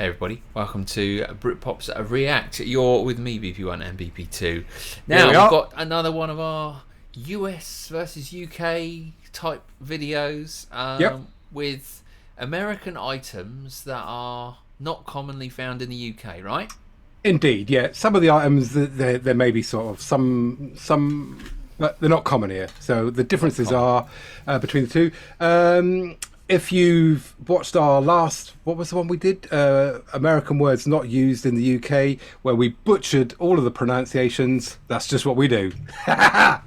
Hey everybody, welcome to Britpop's React. You're with me, BP1 and BP2. Now we've got another one of our US versus UK type videos with American items that are not commonly found in the UK, right? Indeed, yeah. Some of the items, there may be sort of some, but they're not common here. So the differences are between the two. If you've watched our last, what was the one we did? American words not used in the UK, where we butchered all of the pronunciations. That's just what we do. Just have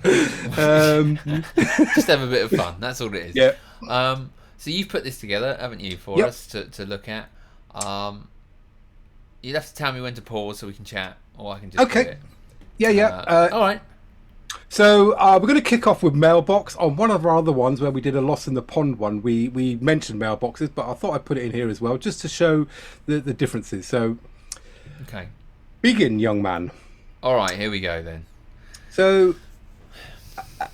a bit of fun. That's all it is. Yeah. So you've put this together, haven't you, for us to look at? You'd have to tell me when to pause so we can chat, or I can just do it. Yeah. All right. So we're going to kick off with mailbox. On one of our other ones where we did a Lost in the Pond one, we mentioned mailboxes, but I thought I'd put it in here as well just to show the differences. So okay, begin, young man. All right, here we go then. So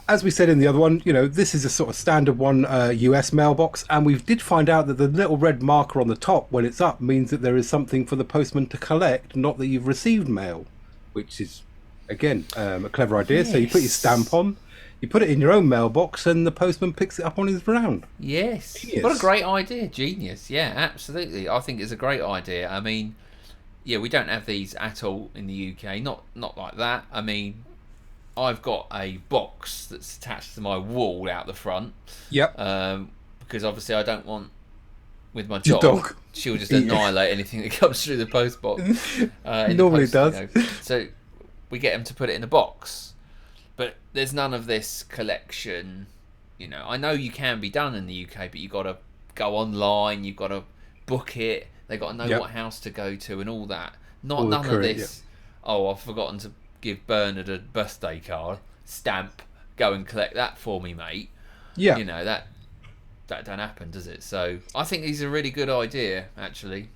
as we said in the other one, you know, this is a sort of standard one US mailbox, and we did find out that the little red marker on the top when it's up means that there is something for the postman to collect, not that you've received mail, which is again a clever idea. Yes. So you put your stamp on, you put it in your own mailbox, and the postman picks it up on his round. Yes. Genius. What a great idea. Genius. Yeah, absolutely. I think it's a great idea. I mean, yeah, we don't have these at all in the UK, not like that. I mean, I've got a box that's attached to my wall out the front. Yep. Because obviously I don't want, with my dog, she'll just annihilate anything that comes through the post box. Normally does. You know. So we get them to put it in a box, but there's none of this collection. You know, I know you can be done in the UK, but you got to go online, you've got to book it. They got to know what house to go to and all that. None of this. Yeah. Oh, I've forgotten to give Bernard a birthday card, stamp, go and collect that for me, mate. Yeah. You know, that don't happen, does it? So I think these are a really good idea, actually.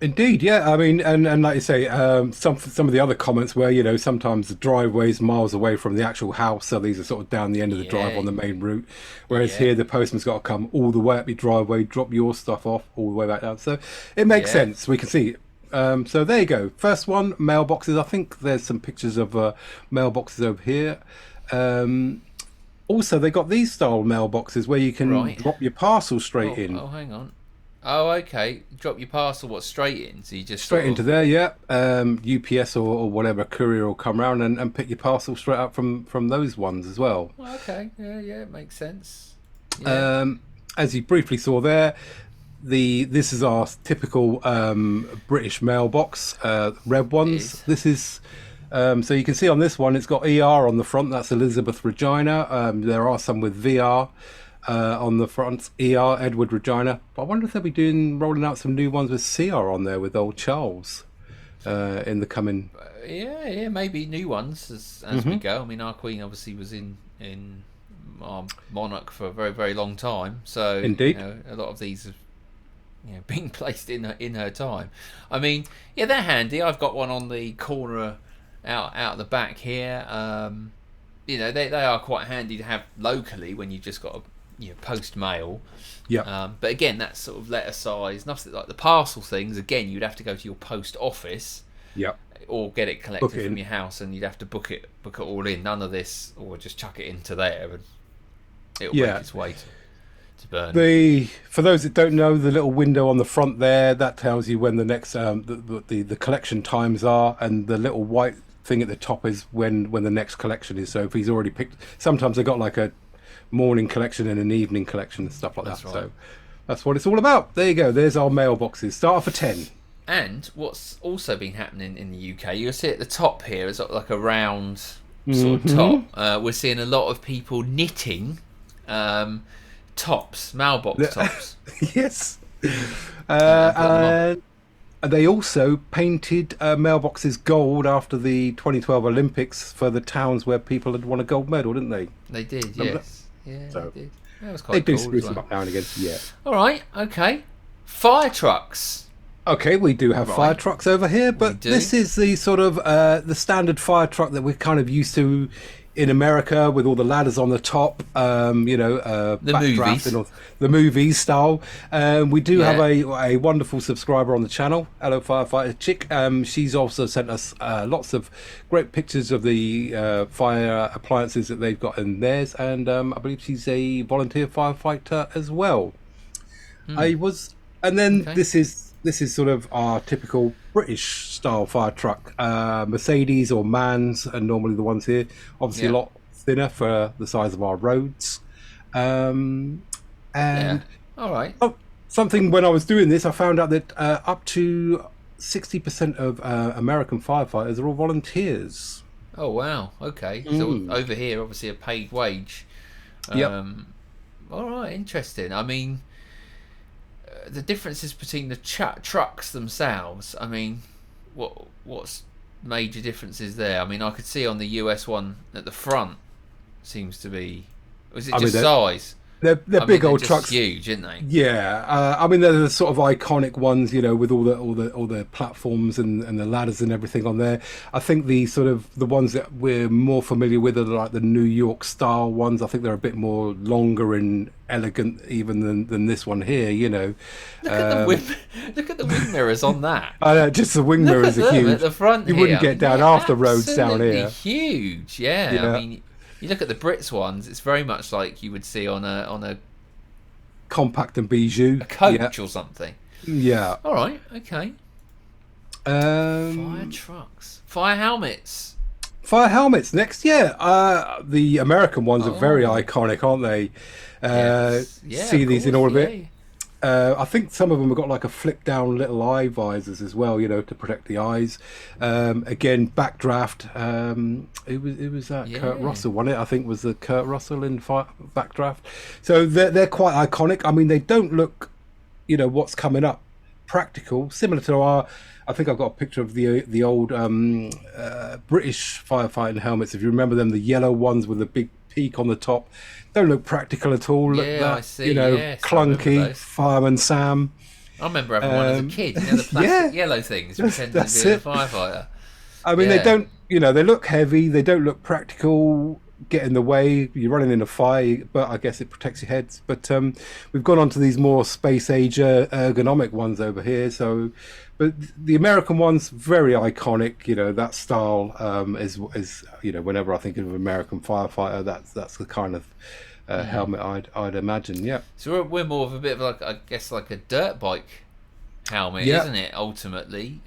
Indeed, yeah. I mean, and like you say, some of the other comments were, you know, sometimes the driveway's miles away from the actual house, so these are sort of down the end of the drive on the main route. Whereas here, the postman's got to come all the way up your driveway, drop your stuff off all the way back down. So it makes sense. We can see it. So there you go. First one, mailboxes. I think there's some pictures of mailboxes over here. Also, they got these style mailboxes where you can drop your parcel straight in. Oh, hang on. Oh, okay. Drop your parcel, straight in? So you just straight into there, yeah. UPS or whatever courier will come around and pick your parcel straight up from those ones as well. Okay, yeah, it makes sense. Yeah. As you briefly saw there, this is our typical British mailbox, red ones. This is so you can see on this one it's got ER on the front. That's Elizabeth Regina. There are some with VR on the front. ER Edward Regina. But I wonder if they'll be rolling out some new ones with CR on there with old Charles in the coming. Yeah, maybe new ones as we go. I mean, our Queen obviously was in our monarch for a very, very long time. So indeed, you know, a lot of these have being placed in her time. I mean, yeah, they're handy. I've got one on the corner out the back here. You know, they are quite handy to have locally when you've just got to post mail. Yeah. But again, that's sort of letter size. Nothing like the parcel things. Again, you'd have to go to your post office. Yeah. Or get it collected from your house, and you'd have to book it all in. None of this, or just chuck it into there, and it'll make its way to burn. For those that don't know, the little window on the front there, that tells you when the next the collection times are, and the little white thing at the top is when the next collection is. So if he's already picked, sometimes they've got like a morning collection and an evening collection and stuff like that. Right. So that's what it's all about. There you go. There's our mailboxes. Start for 10. And what's also been happening in the UK, you'll see at the top here, it's like a round sort of top. We're seeing a lot of people knitting tops, mailbox tops. Yes. And they also painted mailboxes gold after the 2012 Olympics for the towns where people had won a gold medal, didn't they? They did, yes. Yeah, so they did. That was quite cool. They do cool spruce them up now and again, yeah. All right, okay. Fire trucks. Okay, we do have fire trucks over here, but this is the sort of the standard fire truck that we're kind of used to in America with all the ladders on the top, The backdraft movies. and all, the movies style. We do have Yeah. a wonderful subscriber on the channel. Hello, Firefighter Chick. She's also sent us lots of great pictures of the fire appliances that they've got in theirs, and I believe she's a volunteer firefighter as well. And then Okay. this is sort of our typical British style fire truck. Mercedes or Mans are normally the ones here. Obviously, Yeah. a lot thinner for the size of our roads. And Yeah. All right. something when I was doing this, I found out that up to 60% of American firefighters are all volunteers. Oh wow. Okay. So over here, obviously a paid wage. Yep. All right. Interesting. I mean, the differences between the trucks themselves. I mean, what's major differences there? I mean, I could see on the US one at the front seems to be. Was it just size? They're big old just trucks. huge, aren't they? Yeah, I mean they're the sort of iconic ones, with all the platforms and the ladders and everything on there. I think the sort of the ones that we're more familiar with are like the New York style ones. I think they're a bit more longer and elegant even than this one here. Look at the wing mirrors on that. I know, just the wing Look mirrors at are them huge. at the front. You here. wouldn't get down half the roads down absolutely here. Huge. Yeah. I mean, you look at the Brits ones. It's very much like you would see on a Compact and bijou. coach or something. Yeah. All right. Okay. Fire trucks. Fire helmets. Fire helmets next. The American ones are very iconic, aren't they? Yes. Yeah, See of these in course, all of it. I think some of them have got like a flip down little eye visors as well, to protect the eyes. Again, backdraft. It was that Kurt Russell, wasn't it? I think was the Kurt Russell in backdraft. So they're quite iconic. I mean, they don't look, what's coming up, practical, similar to our. I think I've got a picture of the old British firefighting helmets. If you remember them, the yellow ones with the big peak on the top, don't look practical at all. Look I see. Clunky. Fireman Sam. I remember having one as a kid. The plastic yellow things, pretending to be a firefighter. I mean, they don't. They look heavy. They don't look practical. Get in the way. You're running in a fire, but I guess it protects your heads. But we've gone on to these more space age ergonomic ones over here. So, but the American ones very iconic. That style is whenever I think of American firefighter, that's the kind of helmet I'd imagine. Yeah. So we're more of a bit of like, I guess, like a dirt bike helmet, isn't it? Ultimately,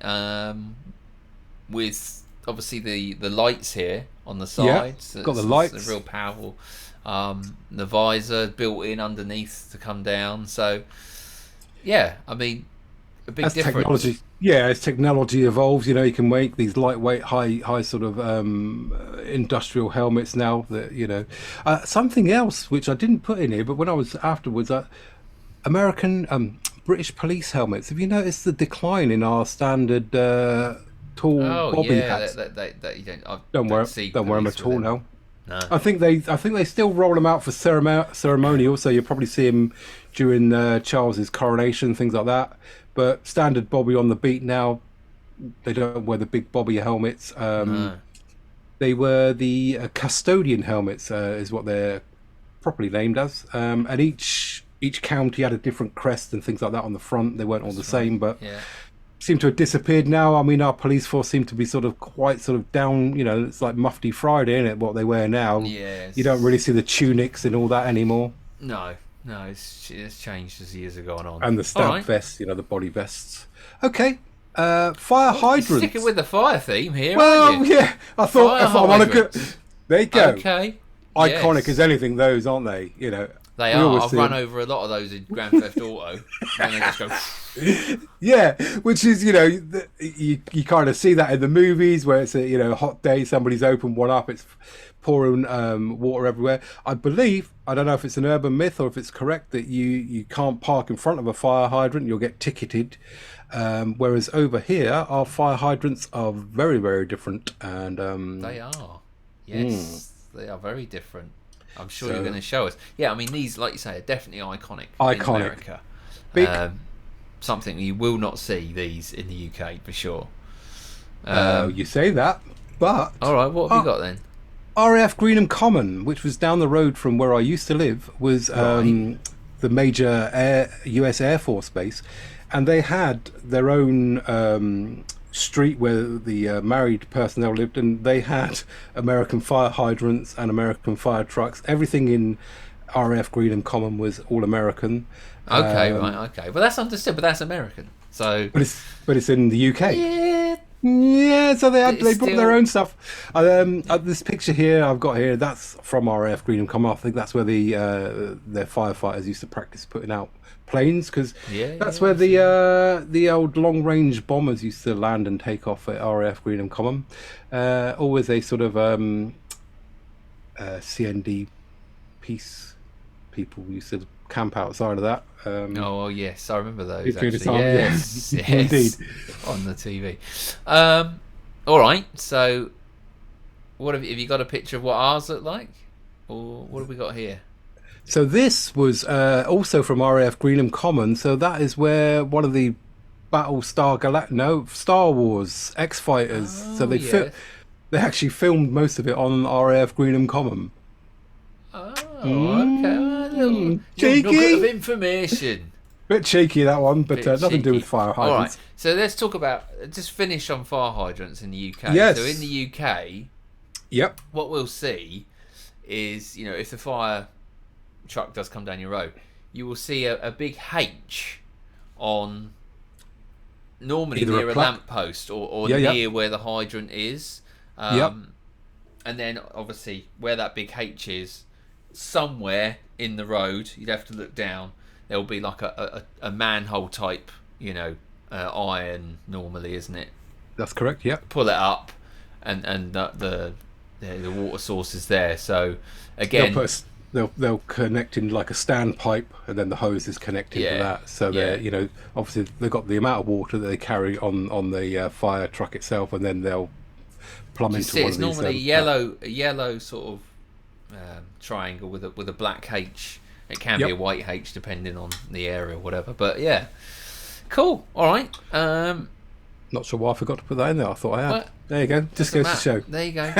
with obviously the lights here on the sides. Got the lights. It's real powerful. The visor built in underneath to come down. So I mean, a big difference. Technology. Yeah, as technology evolves, you can make these lightweight, high sort of industrial helmets now. That something else which I didn't put in here, but when I was afterwards, American British police helmets. Have you noticed the decline in our standard tall bobby hats? That you Don't wear them at all now. No. I think they still roll them out for ceremonial, so you'll probably see them during Charles's coronation, things like that. But standard bobby on the beat now, they don't wear the big bobby helmets. No. They were the custodian helmets, is what they're properly named as. And each county had a different crest and things like that on the front. They weren't all the same, but seem to have disappeared now. I mean, our police force seem to be quite down. It's like Mufti Friday, isn't it? What they wear now. Yes. You don't really see the tunics and all that anymore. No, it's changed as years have gone on. And the stab vests, the body vests. Okay, fire hydrants. Sticking with the fire theme here, Well, aren't you? yeah, I thought if I'm on a good. There you go. Okay. Iconic as anything, those, aren't they? They are. I've run over a lot of those in Grand Theft Auto, and they just go. Yeah, which is you kind of see that in the movies where it's a hot day, somebody's opened one up, it's pouring water everywhere. I believe, I don't know if it's an urban myth or if it's correct, that you can't park in front of a fire hydrant, you'll get ticketed. Whereas over here, our fire hydrants are very, very different, and They are. Yes, they are very different. I'm sure you're going to show us. Yeah, I mean, these, like you say, are definitely iconic. In America. Big. Something you will not see these in the UK for sure. You say that, but all right, what have you got then? RAF Greenham Common, which was down the road from where I used to live, was the major US Air Force base, and they had their own street where the married personnel lived, and they had American fire hydrants and American fire trucks. Everything in RAF Greenham Common was all American. Okay, okay. Well, that's understood, but that's American. So, but it's in the UK. Yeah, so they brought their own stuff. This picture here I've got here, that's from RAF Greenham Common. I think that's where their firefighters used to practice putting out planes, because that's where the old long range bombers used to land and take off at RAF Greenham Common. Always a sort of CND peace people used to camp outside of that. Yes, I remember those. Yes, indeed, on the TV. All right, so what have you got a picture of what ours look like, or what have we got here? So this was also from RAF Greenham Common. So that is where one of the Star Wars X-Fighters. So they actually filmed most of it on RAF Greenham Common. Okay. Cheeky. A bit of information. Bit cheeky, that one, but nothing to do with fire hydrants. All right, so let's talk about, just finish on fire hydrants in the UK. Yes. So in the UK, what we'll see is, if the fire truck does come down your road, you will see a big H on, normally either near a lamppost or near where the hydrant is. And then obviously where that big H is, somewhere in the road, you'd have to look down, there'll be like a manhole type, iron normally, isn't it? That's correct. Pull it up, and the water source is there. So again, they'll connect in like a standpipe, and then the hose is connected to that. So they're obviously they've got the amount of water that they carry on the fire truck itself, and then they'll plumb into one of these. It's normally a yellow sort of triangle with a black H. It can be a white H depending on the area or whatever. But cool. All right. Not sure why I forgot to put that in there. I thought I had. What? There you go. Just goes to show. There you go.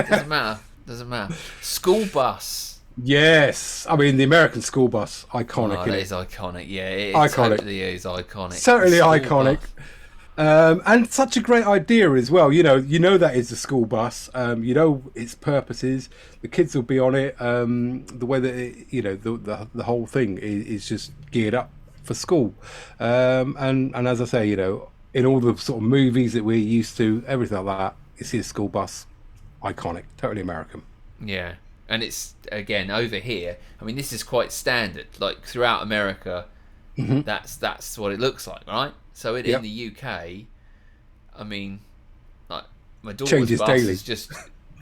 Doesn't matter. School bus. Yes, I mean the American school bus, iconic. That is iconic. Yeah, it iconic. Totally is iconic. Certainly iconic. And such a great idea as well. That is a school bus. Its purposes. The kids will be on it. The way that the whole thing is just geared up for school. And as I say, in all the sort of movies that we're used to, everything like that, you see a school bus, iconic, totally American. Yeah, and it's again over here. I mean, this is quite standard. Like throughout America, that's what it looks like, right? So in the UK, I mean, like my daughter's bus is just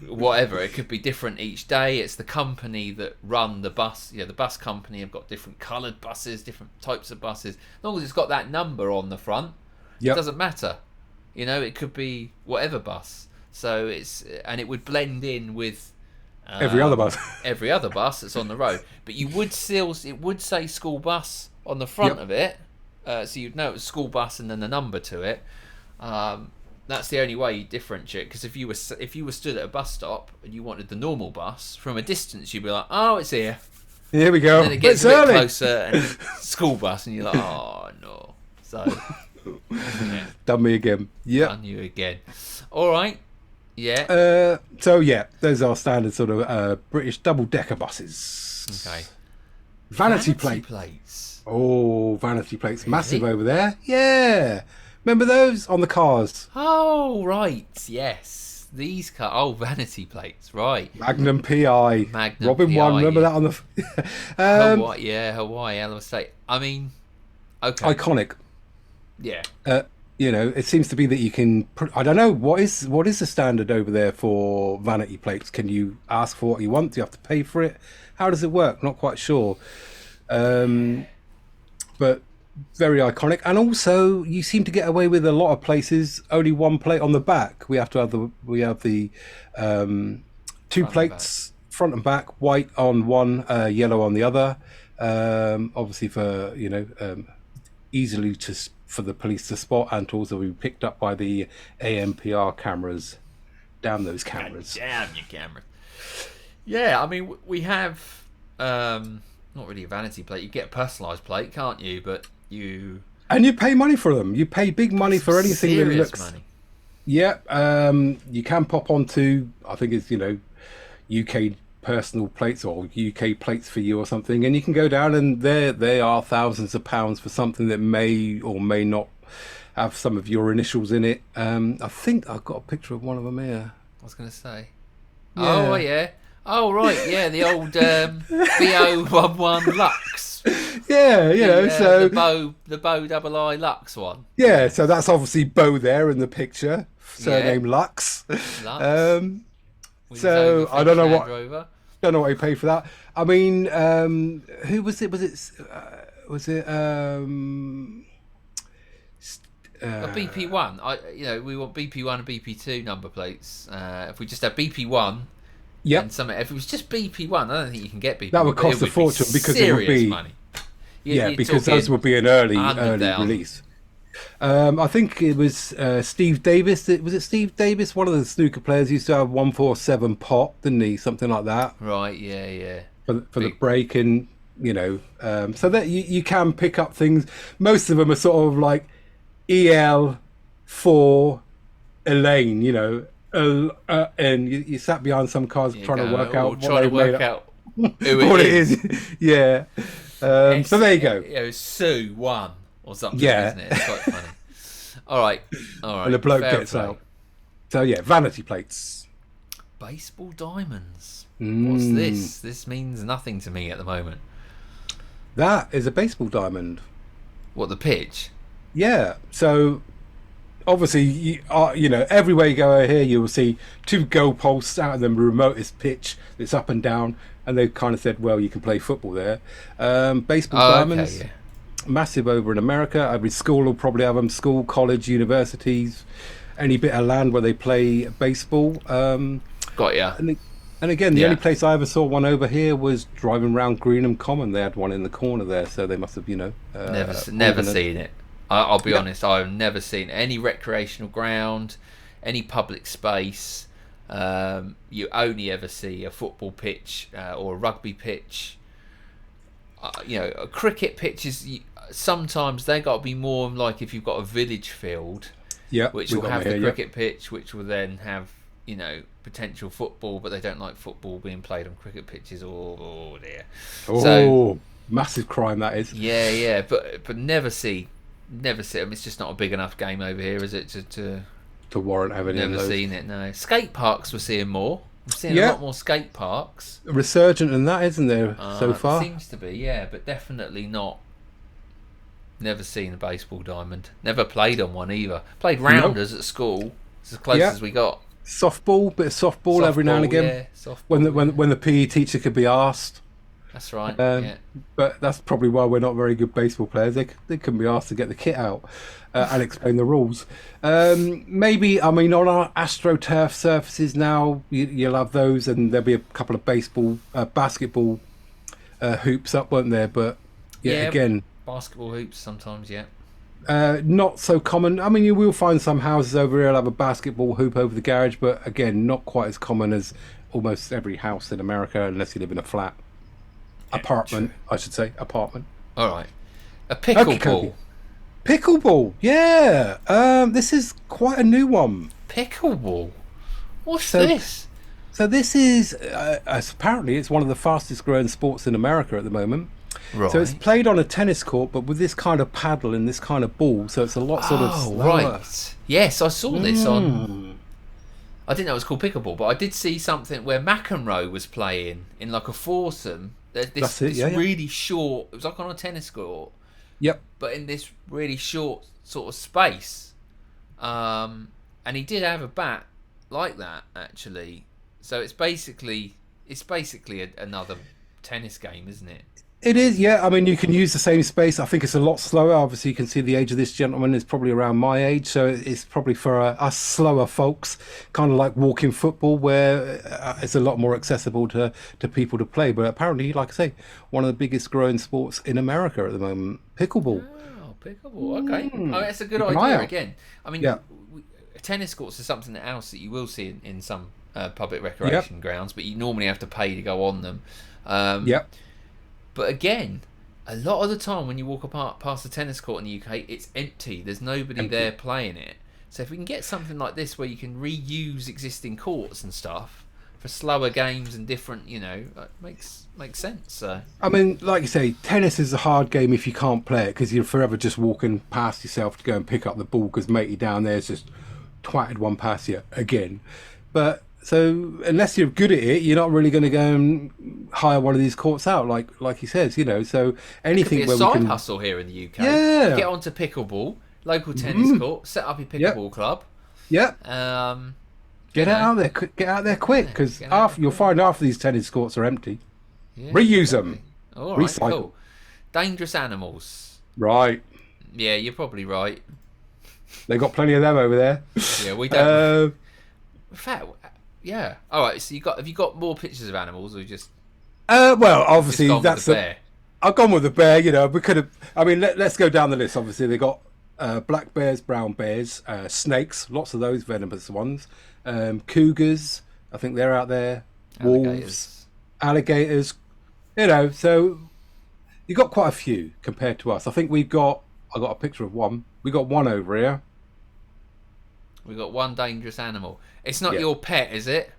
whatever. It could be different each day. It's the company that run the bus. The bus company have got different coloured buses, different types of buses. As long as it's got that number on the front, it doesn't matter. It could be whatever bus. So it would blend in with every other bus. Every other bus that's on the road. But it would say school bus on the front of it. So you'd know it was school bus and then the number to it. That's the only way you differentiate. Because if you were stood at a bus stop and you wanted the normal bus, from a distance you'd be like, "Oh, it's here. Here we go." And then it gets a bit closer and school bus, and you're like, "Oh no." So done me again. Yeah, done you again. All right. Yeah. Those are standard sort of British double-decker buses. Okay. Vanity plates. Oh, vanity plates. Really? Massive over there. Yeah. Remember those on the cars? Oh, right. Yes. These cars. Oh, vanity plates. Right. Magnum PI. Robin PI, 1. Remember that on the... Hawaii, Ella State. I mean, okay. Iconic. Yeah. It seems to be that you can... I don't know. What is the standard over there for vanity plates? Can you ask for what you want? Do you have to pay for it? How does it work? Not quite sure. But very iconic. And also, you seem to get away with a lot of places. Only one plate on the back. We have the two plates, front and back, white on one, yellow on the other. Obviously for easily for the police to spot, and to also be picked up by the ANPR cameras. Damn those cameras! God damn your cameras! Yeah, I mean, we have not really a vanity plate. You get a personalised plate, can't you? But you pay money for them. You pay big money for anything that looks. Money. Yeah, you can pop onto, I think it's, UK personal plates or UK plates for you or something, and you can go down and they are thousands of pounds for something that may or may not have some of your initials in it. I think I've got a picture of one of them here. I was going to say. Yeah. Oh, yeah. Oh, right, yeah, the old BO11 Lux. Yeah, so... The Bow Double I Lux one. Yeah, so that's obviously Bo there in the picture. Surname Lux. Lux. So, I don't know what he paid for that. I mean, who was it? Was it a BP1? We want BP1 and BP2 number plates. If we just have BP1... Yeah. If it was just BP1, I don't think you can get BP1. That would cost a fortune because it would be money. Because those would be an early release. I think it was Steve Davis. Was it Steve Davis? One of the snooker players used to have 147 pot, didn't he? Something like that. Right. Yeah. For the break, and so that you can pick up things. Most of them are sort of like EL4 Elaine, and you sat behind some cars trying to work out what it is. Yeah. So there you go. Sue 1 or something, isn't it? It's quite funny. All right. And the bloke gets out. So yeah, vanity plates. Baseball diamonds. What's this? This means nothing to me at the moment. That is a baseball diamond. What, the pitch? Yeah. So obviously, everywhere you go here, you will see 2 goalposts out of the remotest pitch that's up and down, and they kind of said, well, you can play football there. Baseball diamonds, massive over in America. Every school will probably have them, school, college, universities, any bit of land where they play baseball. Got ya. And again, the only place I ever saw one over here was driving around Greenham Common. They had one in the corner there, so they must have, never seen it. I'll be honest, I've never seen any recreational ground, any public space. You only ever see a football pitch or a rugby pitch. A cricket pitch is sometimes they got to be more like if you've got a village field, which will have the cricket pitch, which will then have potential football, but they don't like football being played on cricket pitches. Oh dear! So massive crime that is. Yeah, but never see. I mean, it's just not a big enough game over here, is it? To warrant having never seen it. No, skate parks we're seeing more. We're seeing a lot more skate parks. Resurgent in that, isn't there? So far, seems to be, but definitely not. Never seen a baseball diamond. Never played on one either. Played rounders at school. It's as close as we got. Softball, bit of softball every now and again. When the PE teacher could be asked. That's right. But that's probably why we're not very good baseball players. They couldn't be asked to get the kit out and explain the rules. Maybe, I mean, on our AstroTurf surfaces now, you'll have those, and there'll be a couple of basketball hoops up, won't there? But again, basketball hoops sometimes, not so common. I mean, you will find some houses over here will have a basketball hoop over the garage, but again, not quite as common as almost every house in America, unless you live in a flat. Apartment, I should say. Apartment. All right. A pickleball. Pickleball, yeah. This is quite a new one. Pickleball? What's this? So this is, apparently, it's one of the fastest growing sports in America at the moment. Right. So it's played on a tennis court, but with this kind of paddle and this kind of ball, so it's a lot sort of slower. Right. Yes, I saw this on... I didn't know it was called pickleball, but I did see something where McEnroe was playing in like a foursome. This really short... It was like on a tennis court. Yep. But in this really short sort of space. And he did have a bat like that, actually. So it's basically another tennis game, isn't it? It is, yeah. I mean, you can use the same space. I think it's a lot slower. Obviously, you can see the age of this gentleman is probably around my age, so it's probably for us slower folks, kind of like walking football, where it's a lot more accessible to people to play. But apparently, like I say, one of the biggest growing sports in America at the moment, pickleball. Oh, pickleball. Okay, that's a good idea. Again, I mean, tennis courts is something else that you will see in some public recreation grounds, but you normally have to pay to go on them. Yep. But again, a lot of the time when you walk past the tennis court in the UK, it's empty. There's nobody there playing it. So if we can get something like this where you can reuse existing courts and stuff for slower games and different, makes sense. So I mean, like you say, tennis is a hard game if you can't play it, because you're forever just walking past yourself to go and pick up the ball because matey down there's just twatted one past you again. But so unless you're good at it, you're not really going to go and hire one of these courts out, like he says, So anything it could be a where side we can hustle here in the UK. Yeah. Get onto pickleball, local tennis court, set up your pickleball club. Yep. Get out there quick, because you'll find half of these tennis courts are empty. Yeah, Reuse them. All right, Recycle. cool. Dangerous animals. Right. Yeah, you're probably right. They got plenty of them over there. Yeah, we don't. In fact, yeah. All right. So have you got more pictures of animals, or just? Well, obviously that's the bear. I've gone with the bear. We could have. I mean, let's go down the list. Obviously, they got black bears, brown bears, snakes, lots of those venomous ones, cougars. I think they're out there. Wolves, alligators. So you got quite a few compared to us. I think I got a picture of one. We got one over here. We got one dangerous animal. It's not your pet, is it?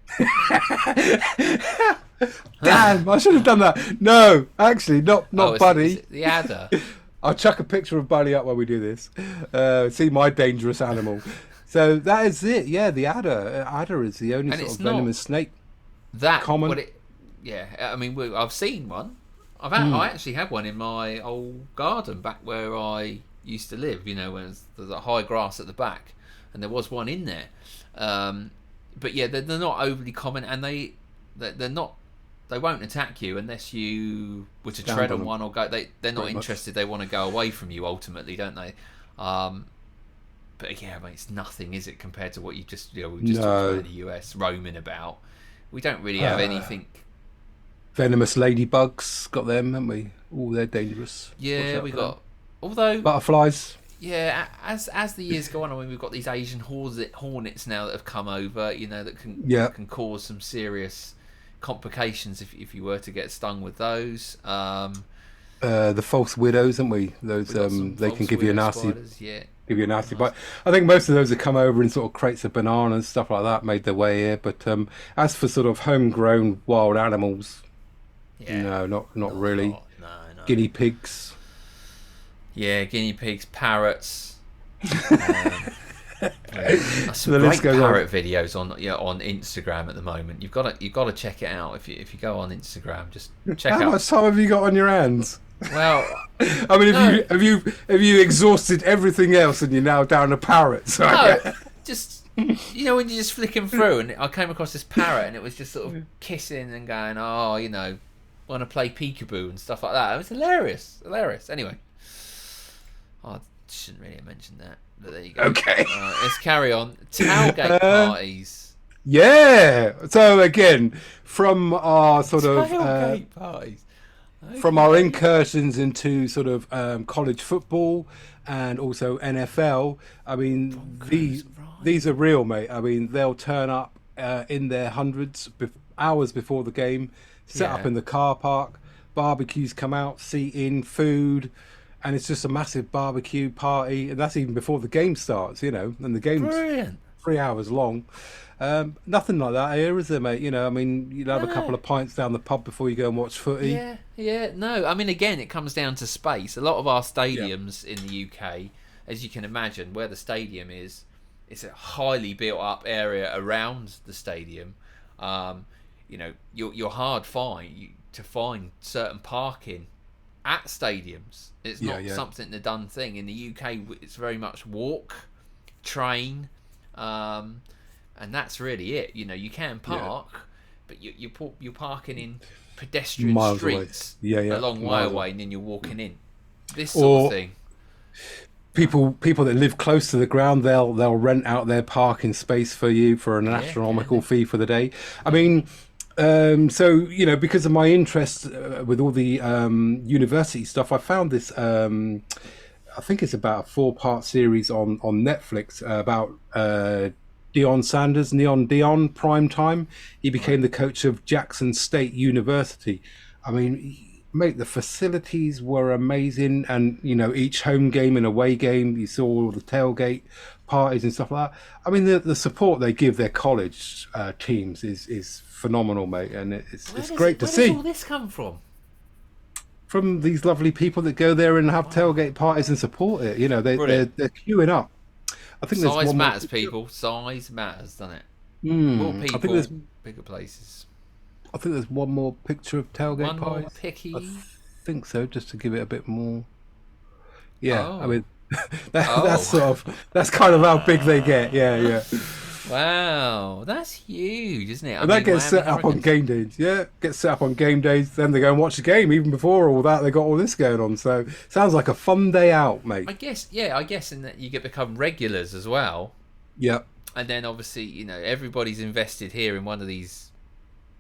Damn, I should have done that. No, actually, not Buddy. Is it the adder? I'll chuck a picture of Buddy up when we do this. See my dangerous animal. So that is it. Yeah, the adder. Adder is the only sort of venomous snake. That common. I mean, I've seen one. I actually had one in my old garden back where I used to live. When there's a high grass at the back, and there was one in there. But yeah, they're not overly common, and they're not. They won't attack you unless you were to tread on one or go. They're not interested. They want to go away from you ultimately, don't they? But yeah, mate, it's nothing, is it, compared to what we just talked about in the US, roaming about. We don't really have anything. Venomous ladybugs, got them, haven't we? Oh, they're dangerous. Yeah, we got. Although butterflies. Yeah, as the years go on, I mean, we've got these Asian hornets now that have come over. That can cause some serious complications if you were to get stung with those. The false widows, haven't we? Those they can give you a nasty. Spiders, yeah. Give you a nasty bite. I think most of those have come over in sort of crates of bananas, stuff like that, made their way here. But as for sort of homegrown wild animals, no, not really. No. Guinea pigs. Yeah, guinea pigs, parrots. Some great parrot videos on Instagram at the moment. You've got to check it out if you go on Instagram. Just check out. How much time have you got on your hands? Well, I mean, have you exhausted everything else and you're now down to parrots? No, just when you're just flicking through, and I came across this parrot, and it was just sort of kissing and going, want to play peekaboo and stuff like that. It was hilarious. Anyway, I shouldn't really have mentioned that, but there you go. Okay, let's carry on. Tailgate parties. Yeah. So again, from our sort of tailgate parties. Okay. From our incursions into sort of college football and also NFL, I mean, these are real, mate. I mean, they'll turn up in their hundreds hours before the game, set up in the car park, barbecues come out, seating, food, and it's just a massive barbecue party, and that's even before the game starts, and the game's 3 hours long. Nothing like that here, is there, mate? I mean, you'll have a couple of pints down the pub before you go and watch footy. Yeah, no. I mean, again, it comes down to space. A lot of our stadiums in the UK, as you can imagine, where the stadium is, it's a highly built up area around the stadium. You're hard to find certain parking at stadiums. It's not something the done thing. In the UK, it's very much walk, train, and that's really it. You can park, but you're parking in pedestrian miles streets away. a long way away, and then you're walking in. This sort of thing. People that live close to the ground, they'll rent out their parking space for you for an astronomical fee for the day. I mean, so because of my interest with all the university stuff, I found this. I think it's about a 4-part series on Netflix about Deion Sanders, Neon Dion, prime time. He became the coach of Jackson State University. I mean, mate, the facilities were amazing, and you know, each home game and away game, you saw all the tailgate parties and stuff like that. I mean, the support they give their college teams is phenomenal, mate, and it's great to see. Where does all this come from? From these lovely people that go there and have tailgate parties and support it. You know, they're queuing up. I think size matters, people. Size matters, doesn't it? More people, I think there's bigger places. I think there's one more picture of tailgate parties. More picky. I think so, just to give it a bit more. Yeah, I mean, that's kind of how big they get. Yeah. Wow, that's huge, isn't it? And that gets set up on game days. Yeah, gets set up on game days. Then they go and watch the game. Even before all that, they got all this going on. So sounds like a fun day out, mate. I guess in that you become regulars as well. Yeah. And then obviously, you know, everybody's invested here in one of these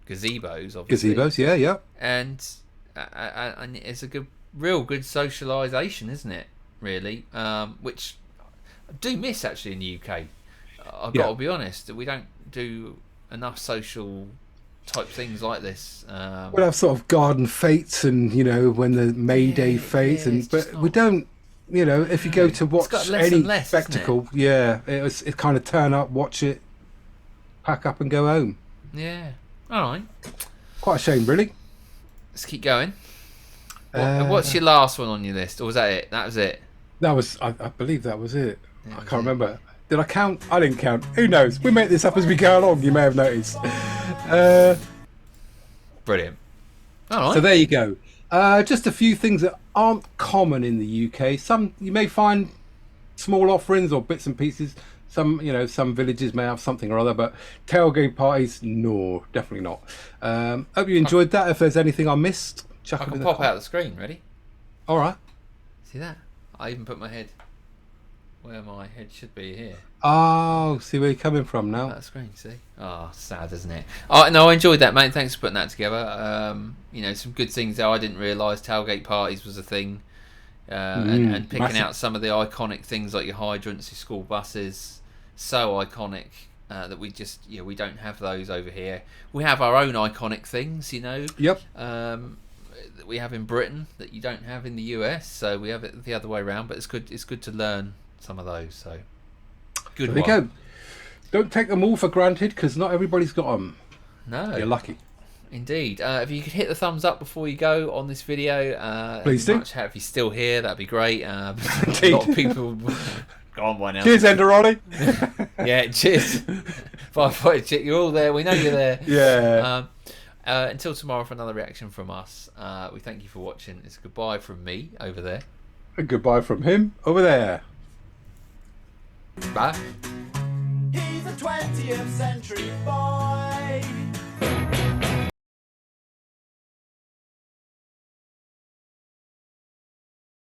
gazebos. Obviously. Gazebos, yeah. And it's a real good socialisation, isn't it? Really, which I do miss actually in the UK. I've got to be honest, we don't do enough social type things like this. We'll have sort of garden fetes and, you know, when the May Day fete, but we don't, you know, if you go to watch any spectacle, it kind of turn up, watch it, pack up and go home. Yeah, all right. Quite a shame, really. Let's keep going. What's your last one on your list, or was that it? That was it. That was, I believe that was it. I can't remember. Did I count? I didn't count. Who knows? We make this up as we go along. You may have noticed. Brilliant. All right. So there you go. Just a few things that aren't common in the UK. Some you may find small offerings or bits and pieces. Some, you know, some villages may have something or other, but tailgate parties, no, definitely not. Hope you enjoyed that. If there's anything I missed, I can pop out the screen. Ready? All right. See that? I even put my head where my head should be here. Oh, see where you're coming from now. That screen, see? Oh, sad, isn't it? Oh, no, I enjoyed that, mate. Thanks for putting that together. You know, some good things there. I didn't realise tailgate parties was a thing. And picking out some of the iconic things like your hydrants, your school buses. So iconic that we don't have those over here. We have our own iconic things, you know. Yep. That we have in Britain that you don't have in the US. So we have it the other way around. But it's good to learn some of those. So good. There you go. Don't take them all for granted because not everybody's got them. No, you're lucky. Indeed. If you could hit the thumbs up before you go on this video, please do. If you're still here, that'd be great. A lot of people gone by now. Cheers, EnderOllie. Yeah, cheers. Firefighter Chick, you're all there. We know you're there. Yeah. Until tomorrow for another reaction from us. We thank you for watching. It's a goodbye from me over there. And goodbye from him over there. Bye. He's a 20th century boy.